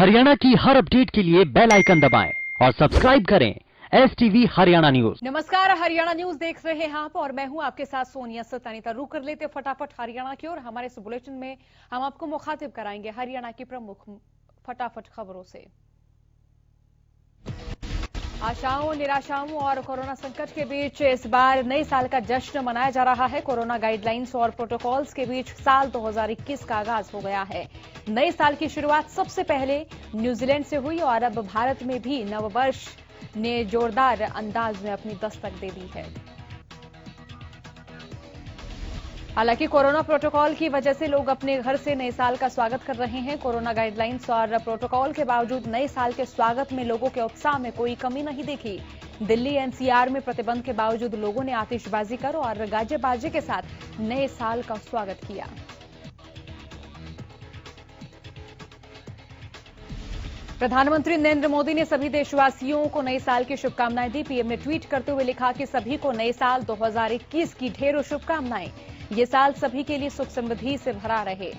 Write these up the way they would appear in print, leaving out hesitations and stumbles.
हरियाणा की हर अपडेट के लिए बेल आइकन दबाएं और सब्सक्राइब करें STV हरियाणा न्यूज। नमस्कार, हरियाणा न्यूज देख रहे हैं आप और मैं हूं आपके साथ सोनिया सतानीता। रुक कर लेते फटाफट हरियाणा की और हमारे इस बुलेटिन में हम आपको मुखातिब कराएंगे हरियाणा की प्रमुख फटाफट खबरों से। आशाओं, निराशाओं और कोरोना संकट के बीच इस बार नए साल का जश्न मनाया जा रहा है। कोरोना गाइडलाइंस और प्रोटोकॉल्स के बीच साल 2021 का आगाज हो गया है। नए साल की शुरुआत सबसे पहले न्यूजीलैंड से हुई और अब भारत में भी नववर्ष ने जोरदार अंदाज में अपनी दस्तक दे दी है। हालांकि कोरोना प्रोटोकॉल की वजह से लोग अपने घर से नए साल का स्वागत कर रहे हैं। कोरोना गाइडलाइंस और प्रोटोकॉल के बावजूद नए साल के स्वागत में लोगों के उत्साह में कोई कमी नहीं देखी। दिल्ली NCR में प्रतिबंध के बावजूद लोगों ने आतिशबाजी कर और गाजे बाजे के साथ नए साल का स्वागत किया। प्रधानमंत्री नरेंद्र मोदी ने सभी देशवासियों को नए साल की शुभकामनाएं दी। पीएम ने ट्वीट करते हुए लिखा कि सभी को नए साल 2021 की ढेरों शुभकामनाएं। ये साल सभी के लिए सुख समृद्धि से भरा रहे।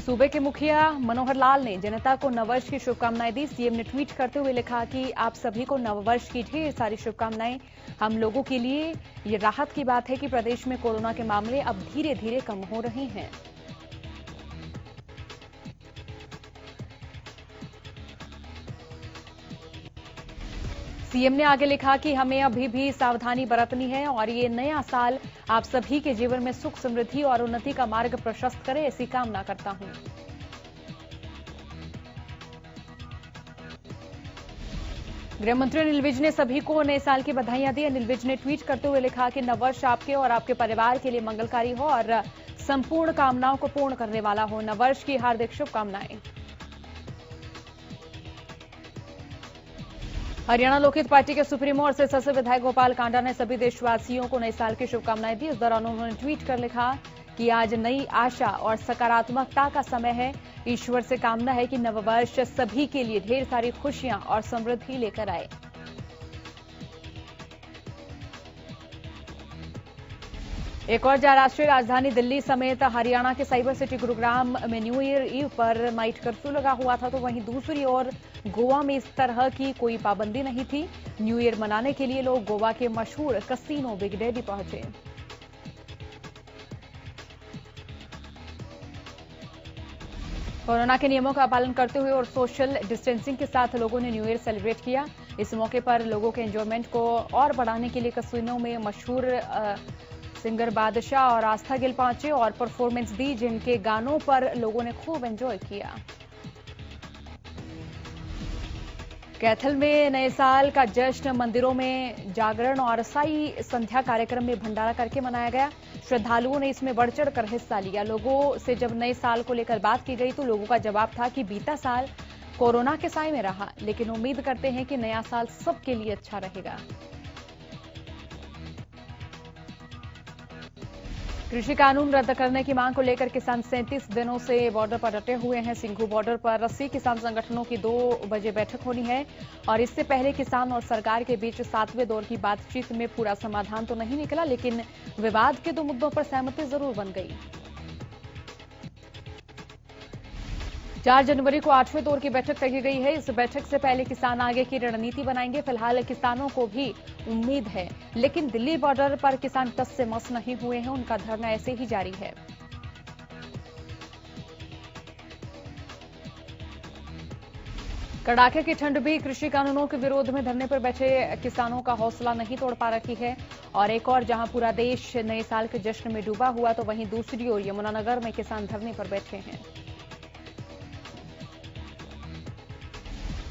सूबे के मुखिया मनोहर लाल ने जनता को नववर्ष की शुभकामनाएं दी। सीएम ने ट्वीट करते हुए लिखा कि आप सभी को नववर्ष की ढेर सारी शुभकामनाएं। हम लोगों के लिए ये राहत की बात है कि प्रदेश में कोरोना के मामले अब धीरे धीरे कम हो रहे हैं। सीएम ने आगे लिखा कि हमें अभी भी सावधानी बरतनी है और ये नया साल आप सभी के जीवन में सुख समृद्धि और उन्नति का मार्ग प्रशस्त करे, ऐसी कामना करता हूं। गृह मंत्री अनिल विज ने सभी को नए साल की बधाइयां दी। अनिल विज ने ट्वीट करते हुए लिखा कि नववर्ष आपके और आपके परिवार के लिए मंगलकारी हो और संपूर्ण कामनाओं को पूर्ण करने वाला हो। नववर्ष की हार्दिक शुभकामनाएं। हरियाणा लोकहित पार्टी के सुप्रीमो और सिरसा से विधायक गोपाल कांडा ने सभी देशवासियों को नए साल की शुभकामनाएं दी। इस दौरान उन्होंने ट्वीट कर लिखा कि आज नई आशा और सकारात्मकता का समय है। ईश्वर से कामना है कि नववर्ष सभी के लिए ढेर सारी खुशियां और समृद्धि लेकर आए। एक और राष्ट्रीय राजधानी दिल्ली समेत हरियाणा के साइबर सिटी गुरुग्राम में न्यू ईयर ईव पर नाइट कर्फ्यू लगा हुआ था, तो वहीं दूसरी ओर गोवा में इस तरह की कोई पाबंदी नहीं थी। न्यू ईयर मनाने के लिए लोग गोवा के मशहूर कसिनो बिग डैडी पहुंचे। कोरोना के नियमों का पालन करते हुए और सोशल डिस्टेंसिंग के साथ लोगों ने न्यू ईयर सेलिब्रेट किया। इस मौके पर लोगों के एंजॉयमेंट को और बढ़ाने के लिए कसिनो में मशहूर सिंगर बादशाह और आस्था गिल पहुंचे और परफॉर्मेंस दी, जिनके गानों पर लोगों ने खूब एंजॉय किया। कैथल में नए साल का जश्न मंदिरों में जागरण और साई संध्या कार्यक्रम में भंडारा करके मनाया गया। श्रद्धालुओं ने इसमें बढ़ चढ़कर हिस्सा लिया। लोगों से जब नए साल को लेकर बात की गई तो लोगों का जवाब था कि बीता साल कोरोना के साए में रहा, लेकिन उम्मीद करते हैं कि नया साल सबके लिए अच्छा रहेगा। कृषि कानून रद्द करने की मांग को लेकर किसान 37 दिनों से बॉर्डर पर डटे हुए हैं। सिंघू बॉर्डर पर 80 किसान संगठनों की 2 बजे बैठक होनी है और इससे पहले किसान और सरकार के बीच 7वें दौर की बातचीत में पूरा समाधान तो नहीं निकला, लेकिन विवाद के 2 मुद्दों पर सहमति जरूर बन गई। 4 जनवरी को 8वें दौर की बैठक तय की गई है। इस बैठक से पहले किसान आगे की रणनीति बनाएंगे। फिलहाल किसानों को भी उम्मीद है, लेकिन दिल्ली बॉर्डर पर किसान टस से मस नहीं हुए हैं। उनका धरना ऐसे ही जारी है। कड़ाके की ठंड भी कृषि कानूनों के विरोध में धरने पर बैठे किसानों का हौसला नहीं तोड़ पा रही है और एक और जहां पूरा देश नए साल के जश्न में डूबा हुआ, तो वहीं दूसरी ओर यमुनानगर में किसान धरने पर बैठे हैं।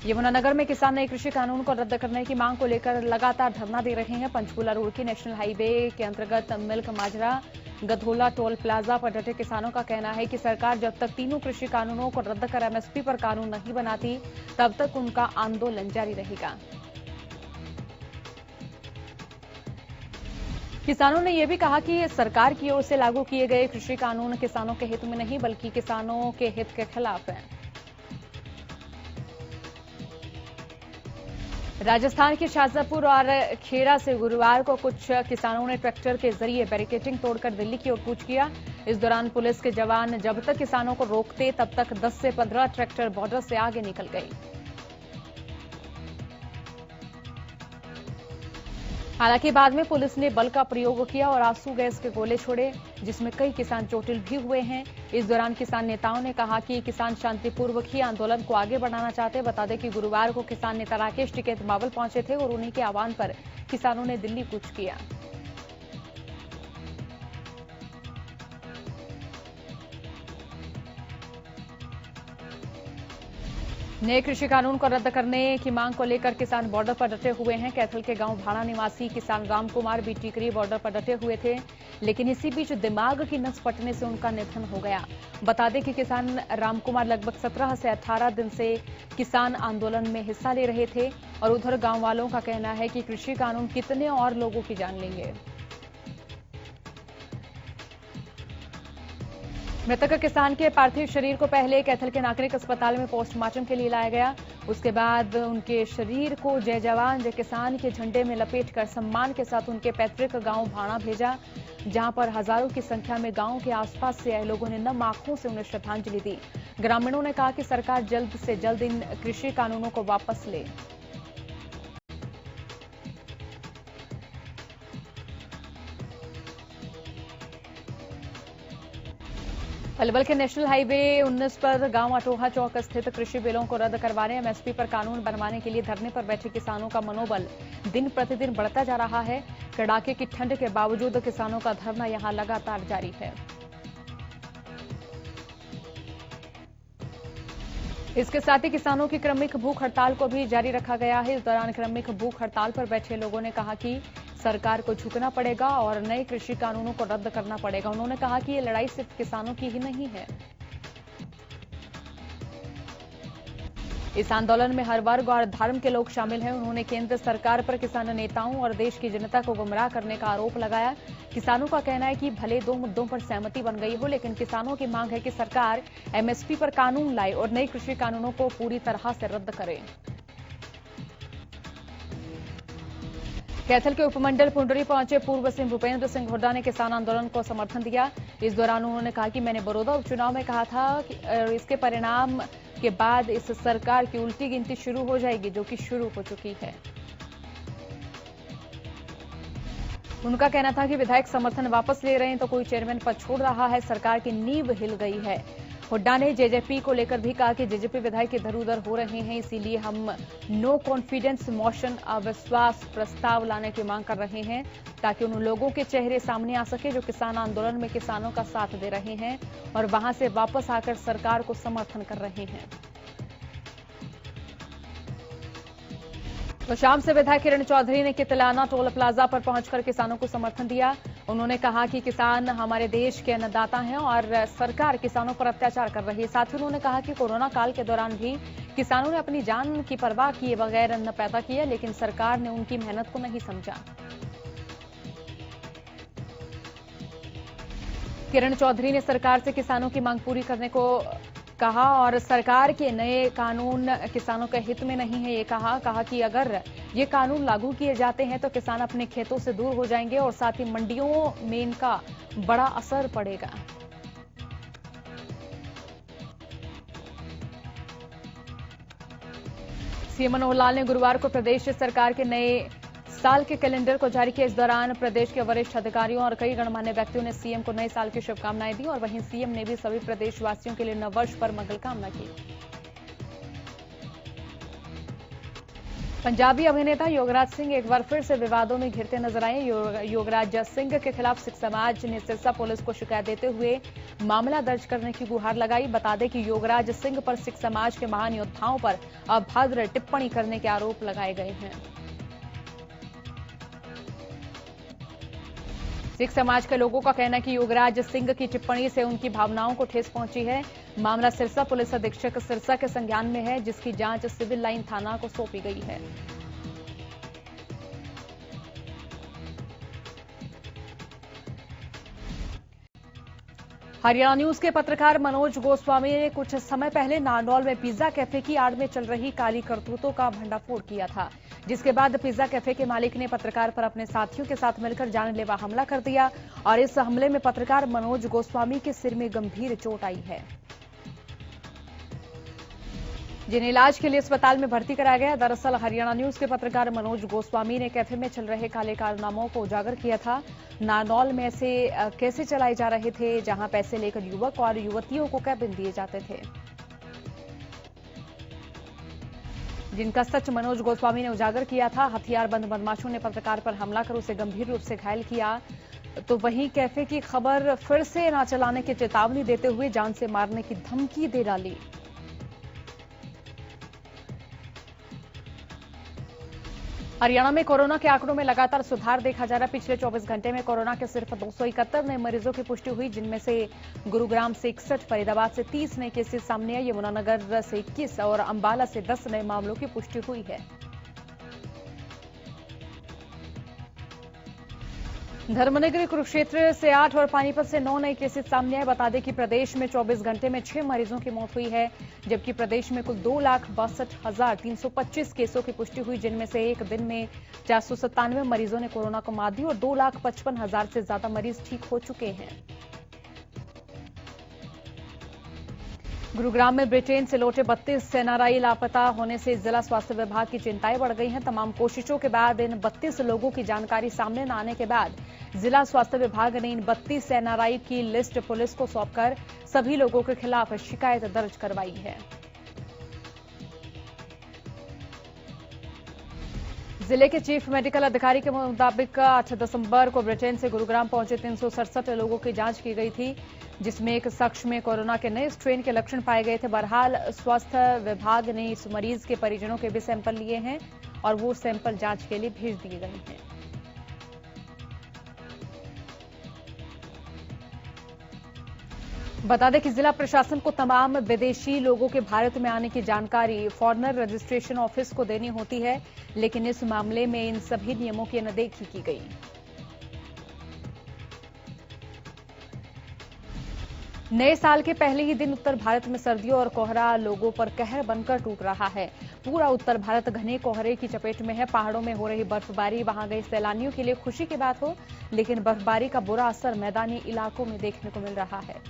यमुनानगर में किसान नए कृषि कानून को रद्द करने की मांग को लेकर लगातार धरना दे रहे हैं। पंचकूला रोड के नेशनल हाईवे के अंतर्गत मिल्क माजरा गधोला टोल प्लाजा पर डटे किसानों का कहना है कि सरकार जब तक तीनों कृषि कानूनों को रद्द कर MSP पर कानून नहीं बनाती, तब तक उनका आंदोलन जारी रहेगा। किसानों ने यह भी कहा कि सरकार की ओर से लागू किए गए कृषि कानून किसानों के हित में नहीं, बल्कि किसानों के हित के खिलाफ है। राजस्थान के शाजापुर और खेड़ा से गुरुवार को कुछ किसानों ने ट्रैक्टर के जरिए बैरिकेडिंग तोड़कर दिल्ली की ओर कूच किया। इस दौरान पुलिस के जवान जब तक किसानों को रोकते तब तक 10 से 15 ट्रैक्टर बॉर्डर से आगे निकल गए। हालांकि बाद में पुलिस ने बल का प्रयोग किया और आंसू गैस के गोले छोड़े, जिसमें कई किसान चोटिल भी हुए हैं। इस दौरान किसान नेताओं ने कहा कि किसान शांतिपूर्वक ही आंदोलन को आगे बढ़ाना चाहते। बता दें कि गुरुवार को किसान नेता राकेश टिकैत बावल पहुंचे थे और उन्हीं के आह्वान पर किसानों ने दिल्ली कूच किया। नए कृषि कानून को रद्द करने की मांग को लेकर किसान बॉर्डर पर डटे हुए हैं। कैथल के गांव भाड़ा निवासी किसान रामकुमार भी टीकरी बॉर्डर पर डटे हुए थे, लेकिन इसी बीच दिमाग की नस फटने से उनका निधन हो गया। बता दें कि किसान रामकुमार लगभग 17 से 18 दिन से किसान आंदोलन में हिस्सा ले रहे थे और उधर गांव वालों का कहना है कि कृषि कानून कितने और लोगों की जान लेंगे। मृतक किसान के पार्थिव शरीर को पहले कैथल के नागरिक अस्पताल में पोस्टमार्टम के लिए लाया गया। उसके बाद उनके शरीर को जय जवान जय किसान के झंडे में लपेटकर सम्मान के साथ उनके पैतृक गांव भाड़ा भेजा, जहां पर हजारों की संख्या में गांव के आसपास से आए लोगों ने नम आंखों से उन्हें श्रद्धांजलि दी। ग्रामीणों ने कहा कि सरकार जल्द से जल्द इन कृषि कानूनों को वापस ले। पलवल के नेशनल हाईवे 19 पर गांव अटोहा चौक स्थित कृषि बिलों को रद्द करवाने एमएसपी पर कानून बनवाने के लिए धरने पर बैठे किसानों का मनोबल दिन प्रतिदिन बढ़ता जा रहा है। कड़ाके की ठंड के बावजूद किसानों का धरना यहां लगातार जारी है। इसके साथ ही किसानों की क्रमिक भूख हड़ताल को भी जारी रखा गया है। इस दौरान क्रमिक भूख हड़ताल पर बैठे लोगों ने कहा कि सरकार को झुकना पड़ेगा और नए कृषि कानूनों को रद्द करना पड़ेगा। उन्होंने कहा कि ये लड़ाई सिर्फ किसानों की ही नहीं है। इस आंदोलन में हर वर्ग और धर्म के लोग शामिल हैं। उन्होंने केंद्र सरकार पर किसान नेताओं और देश की जनता को गुमराह करने का आरोप लगाया। किसानों का कहना है कि भले 2 मुद्दों पर सहमति बन गई हो, लेकिन किसानों की मांग है कि सरकार एमएसपी पर कानून लाए और नए कृषि कानूनों को पूरी तरह से रद्द करे। कैथल के उपमंडल पुंडरी पहुंचे पूर्व सीएम भूपेंद्र सिंह हुड्डा ने किसान आंदोलन को समर्थन दिया। इस दौरान उन्होंने कहा कि मैंने बड़ौदा उपचुनाव में कहा था कि इसके परिणाम के बाद इस सरकार की उल्टी गिनती शुरू हो जाएगी, जो कि शुरू हो चुकी है। उनका कहना था कि विधायक समर्थन वापस ले रहे हैं तो कोई चेयरमैन पद छोड़ रहा है, सरकार की नींव हिल गई है। हुड्डा ने जेजेपी को लेकर भी कहा कि जेजेपी विधायक इधर उधर हो रहे हैं, इसीलिए हम नो कॉन्फिडेंस मोशन अविश्वास प्रस्ताव लाने की मांग कर रहे हैं, ताकि उन लोगों के चेहरे सामने आ सके जो किसान आंदोलन में किसानों का साथ दे रहे हैं और वहां से वापस आकर सरकार को समर्थन कर रहे हैं। तो शाम से विधायक किरण चौधरी ने कितलाना टोल प्लाजा पर पहुंचकर किसानों को समर्थन दिया। उन्होंने कहा कि किसान हमारे देश के अन्नदाता हैं और सरकार किसानों पर अत्याचार कर रही है। साथ ही उन्होंने कहा कि कोरोना काल के दौरान भी किसानों ने अपनी जान की परवाह किए बगैर अन्न पैदा किया, लेकिन सरकार ने उनकी मेहनत को नहीं समझा। किरण चौधरी ने सरकार से किसानों की मांग पूरी करने को कहा और सरकार के नए कानून किसानों के हित में नहीं है। ये कहा कि अगर ये कानून लागू किए जाते हैं तो किसान अपने खेतों से दूर हो जाएंगे और साथ ही मंडियों में इनका बड़ा असर पड़ेगा। सीएम मनोहर लाल ने गुरुवार को प्रदेश सरकार के नए साल के कैलेंडर को जारी किया। इस दौरान प्रदेश के वरिष्ठ अधिकारियों और कई गणमान्य व्यक्तियों ने सीएम को नए साल की शुभकामनाएं दी और वहीं सीएम ने भी सभी प्रदेशवासियों के लिए नववर्ष पर मंगल कामना की। पंजाबी अभिनेता योगराज सिंह एक बार फिर से विवादों में घिरते नजर आए। योगराज सिंह के खिलाफ सिख समाज ने सिरसा पुलिस को शिकायत देते हुए मामला दर्ज करने की गुहार लगाई। बता दें कि योगराज सिंह पर सिख समाज के महान योद्धाओं पर अभद्र टिप्पणी करने के आरोप लगाए गए हैं। सिख समाज के लोगों का कहना है कि योगराज सिंह की टिप्पणी से उनकी भावनाओं को ठेस पहुंची है। मामला सिरसा पुलिस अधीक्षक सिरसा के संज्ञान में है, जिसकी जांच सिविल लाइन थाना को सौंपी गई है। हरियाणा न्यूज के पत्रकार मनोज गोस्वामी ने कुछ समय पहले नारनौल में पिज्जा कैफे की आड़ में चल रही काली करतूतों का भंडाफोड़ किया था, जिसके बाद पिज्जा कैफे के मालिक ने पत्रकार पर अपने साथियों के साथ मिलकर जानलेवा हमला कर दिया और इस हमले में पत्रकार मनोज गोस्वामी के सिर में गंभीर चोट आई है, जिन्हें इलाज के लिए अस्पताल में भर्ती कराया गया। दरअसल हरियाणा न्यूज के पत्रकार मनोज गोस्वामी ने कैफे में चल रहे काले कारनामों को उजागर किया था। नारनौल में ऐसे कैसे चलाए जा रहे थे जहां पैसे लेकर युवक और युवतियों को कैबिन दिए जाते थे, जिनका सच मनोज गोस्वामी ने उजागर किया था। हथियारबंद बदमाशों ने पत्रकार पर हमला कर उसे गंभीर रूप से घायल किया। तो वहीं कैफे की खबर फिर से न चलाने की चेतावनी देते हुए जान से मारने की धमकी दे डाली। हरियाणा में कोरोना के आंकड़ों में लगातार सुधार देखा जा रहा है। पिछले 24 घंटे में कोरोना के सिर्फ 271 नए मरीजों की पुष्टि हुई, जिनमें से गुरुग्राम से 61, फरीदाबाद से 30 नए केसेस सामने आए, यमुनानगर से 21 और अंबाला से 10 नए मामलों की पुष्टि हुई है। धर्मनगरी कुरुक्षेत्र से 8 और पानीपत से 9 नए केसेस सामने आए। बता दें कि प्रदेश में 24 घंटे में 6 मरीजों की मौत हुई है, जबकि प्रदेश में कुल 2,62,325 केसों की पुष्टि हुई, जिनमें से एक दिन में 497 मरीजों ने कोरोना को मात दी और 2,55,000 से ज्यादा मरीज ठीक हो चुके हैं। गुरुग्राम में ब्रिटेन से लौटे 32 एनआरआई लापता होने से जिला स्वास्थ्य विभाग की चिंताएं बढ़ गई हैं। तमाम कोशिशों के बाद इन 32 लोगों की जानकारी सामने न आने के बाद जिला स्वास्थ्य विभाग ने इन 32 एनआरआई की लिस्ट पुलिस को सौंपकर सभी लोगों के खिलाफ शिकायत दर्ज करवाई है। जिले के चीफ मेडिकल अधिकारी के मुताबिक 8 दिसंबर को ब्रिटेन से गुरुग्राम पहुंचे 367 लोगों की जांच की गई थी, जिसमें एक शख्स में कोरोना के नए स्ट्रेन के लक्षण पाए गए थे। बहरहाल स्वास्थ्य विभाग ने इस मरीज के परिजनों के भी सैंपल लिए हैं और वो सैंपल जांच के लिए भेज दिए गए हैं। बता दें कि जिला प्रशासन को तमाम विदेशी लोगों के भारत में आने की जानकारी फॉरेनर रजिस्ट्रेशन ऑफिस को देनी होती है, लेकिन इस मामले में इन सभी नियमों की अनदेखी की गई। नए साल के पहले ही दिन उत्तर भारत में सर्दियों और कोहरा लोगों पर कहर बनकर टूट रहा है। पूरा उत्तर भारत घने कोहरे की चपेट में है। पहाड़ों में हो रही बर्फबारी वहां गए सैलानियों के लिए खुशी की बात हो, लेकिन बर्फबारी का बुरा असर मैदानी इलाकों में देखने को मिल रहा है।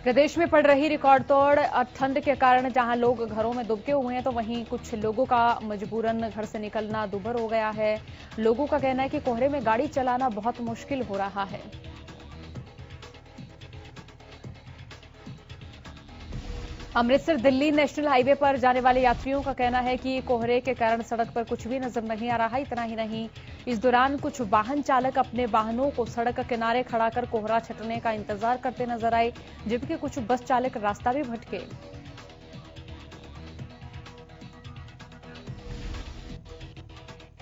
प्रदेश में पड़ रही रिकॉर्ड तोड़ ठंड के कारण जहां लोग घरों में दुबके हुए हैं, तो वहीं कुछ लोगों का मजबूरन घर से निकलना दूभर हो गया है। लोगों का कहना है कि कोहरे में गाड़ी चलाना बहुत मुश्किल हो रहा है। अमृतसर दिल्ली नेशनल हाईवे पर जाने वाले यात्रियों का कहना है कि कोहरे के कारण सड़क पर कुछ भी नजर नहीं आ रहा। इतना ही नहीं, इस दौरान कुछ वाहन चालक अपने वाहनों को सड़क किनारे खड़ा कर कोहरा छटने का इंतजार करते नजर आए, जबकि कुछ बस चालक रास्ता भी भटके।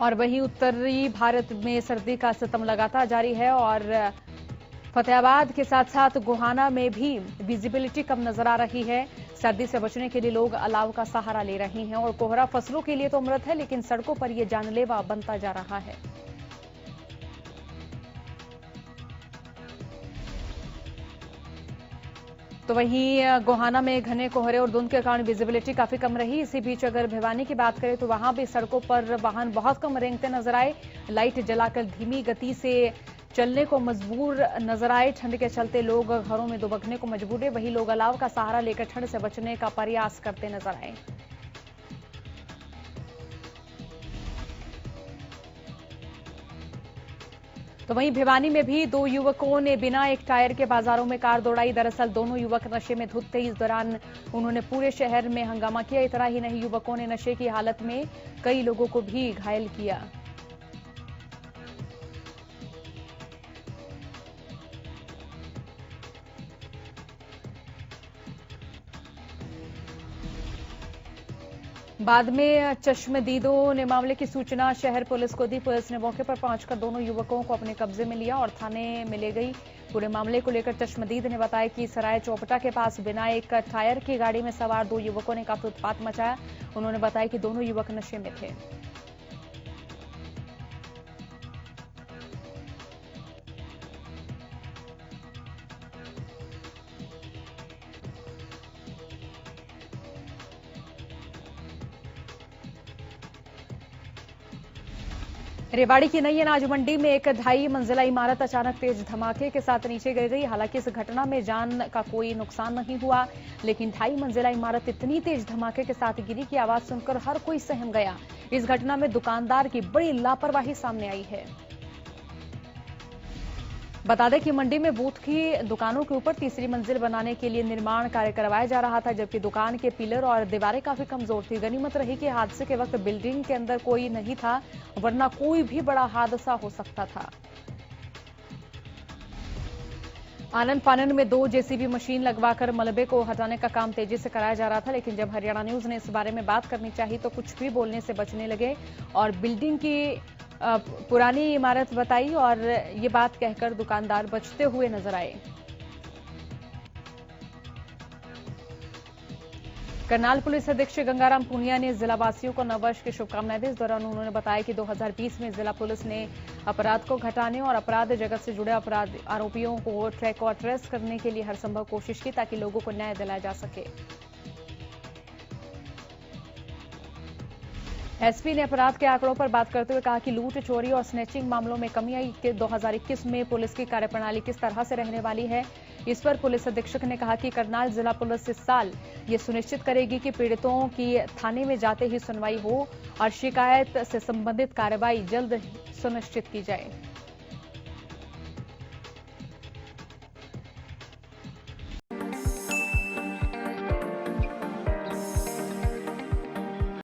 और वहीं उत्तरी भारत में सर्दी का सितम लगातार जारी है और फतेहाबाद के साथ साथ गोहाना में भी विजिबिलिटी कम नजर आ रही है। सर्दी से बचने के लिए लोग अलाव का सहारा ले रहे हैं और कोहरा फसलों के लिए तो अमृत है, लेकिन सड़कों पर यह जानलेवा बनता जा रहा है। तो वहीं गोहाना में घने कोहरे और धुंध के कारण विजिबिलिटी काफी कम रही। इसी बीच अगर भिवानी की बात करें तो वहां भी सड़कों पर वाहन बहुत कम रेंगते नजर आए। लाइट जलाकर धीमी गति से चलने को मजबूर नजर आए। ठंड के चलते लोग घरों में दुबकने को मजबूर है। वहीं लोग अलाव का सहारा लेकर ठंड से बचने का प्रयास करते नजर आए। तो वहीं भिवानी में भी 2 युवकों ने बिना एक टायर के बाजारों में कार दौड़ाई। दरअसल दोनों युवक नशे में धुत थे। इस दौरान उन्होंने पूरे शहर में हंगामा किया। इतना ही नहीं, युवकों ने नशे की हालत में कई लोगों को भी घायल किया। बाद में चश्मदीदों ने मामले की सूचना शहर पुलिस को दी। पुलिस ने मौके पर पहुंचकर दोनों युवकों को अपने कब्जे में लिया और थाने में ले गई। पूरे मामले को लेकर चश्मदीद ने बताया कि सराय चौपटा के पास बिना एक टायर की गाड़ी में सवार 2 युवकों ने काफी उत्पात मचाया। उन्होंने बताया कि दोनों युवक नशे में थे। रेवाड़ी की नई अनाज मंडी में एक 2.5 मंजिला इमारत अचानक तेज धमाके के साथ नीचे गिर गई। हालांकि इस घटना में जान का कोई नुकसान नहीं हुआ, लेकिन 2.5 मंजिला इमारत इतनी तेज धमाके के साथ गिरी कि आवाज सुनकर हर कोई सहम गया। इस घटना में दुकानदार की बड़ी लापरवाही सामने आई है। बता दें कि मंडी में बूथ की दुकानों के ऊपर तीसरी मंजिल बनाने के लिए निर्माण कार्य करवाया जा रहा था, जबकि दुकान के पिलर और दीवारें काफी कमजोर थी। गनीमत रही कि हादसे के वक्त बिल्डिंग के अंदर कोई नहीं था, वरना कोई भी बड़ा हादसा हो सकता था। आनन फानन में 2 जेसीबी मशीन लगवाकर मलबे को हटाने का काम तेजी से कराया जा रहा था, लेकिन जब हरियाणा न्यूज ने इस बारे में बात करनी चाहिए तो कुछ भी बोलने से बचने लगे और बिल्डिंग की पुरानी इमारत बताई और ये बात कहकर दुकानदार बचते हुए नजर आए। करनाल पुलिस अधीक्षक गंगाराम पुनिया ने जिलावासियों को नववर्ष की शुभकामनाएं दी। इस दौरान उन्होंने बताया कि 2020 में जिला पुलिस ने अपराध को घटाने और अपराध जगत से जुड़े अपराध आरोपियों को ट्रैक और ट्रेस करने के लिए हर संभव कोशिश की ताकि लोगों को न्याय दिलाया जा सके। एसपी ने अपराध के आंकड़ों पर बात करते हुए कहा कि लूट, चोरी और स्नैचिंग मामलों में कमी आई कि 2021 में पुलिस की कार्यप्रणाली किस तरह से रहने वाली है। इस पर पुलिस अधीक्षक ने कहा कि करनाल जिला पुलिस इस साल ये सुनिश्चित करेगी कि पीड़ितों की थाने में जाते ही सुनवाई हो और शिकायत से संबंधित कार्रवाई जल्द सुनिश्चित की जाए।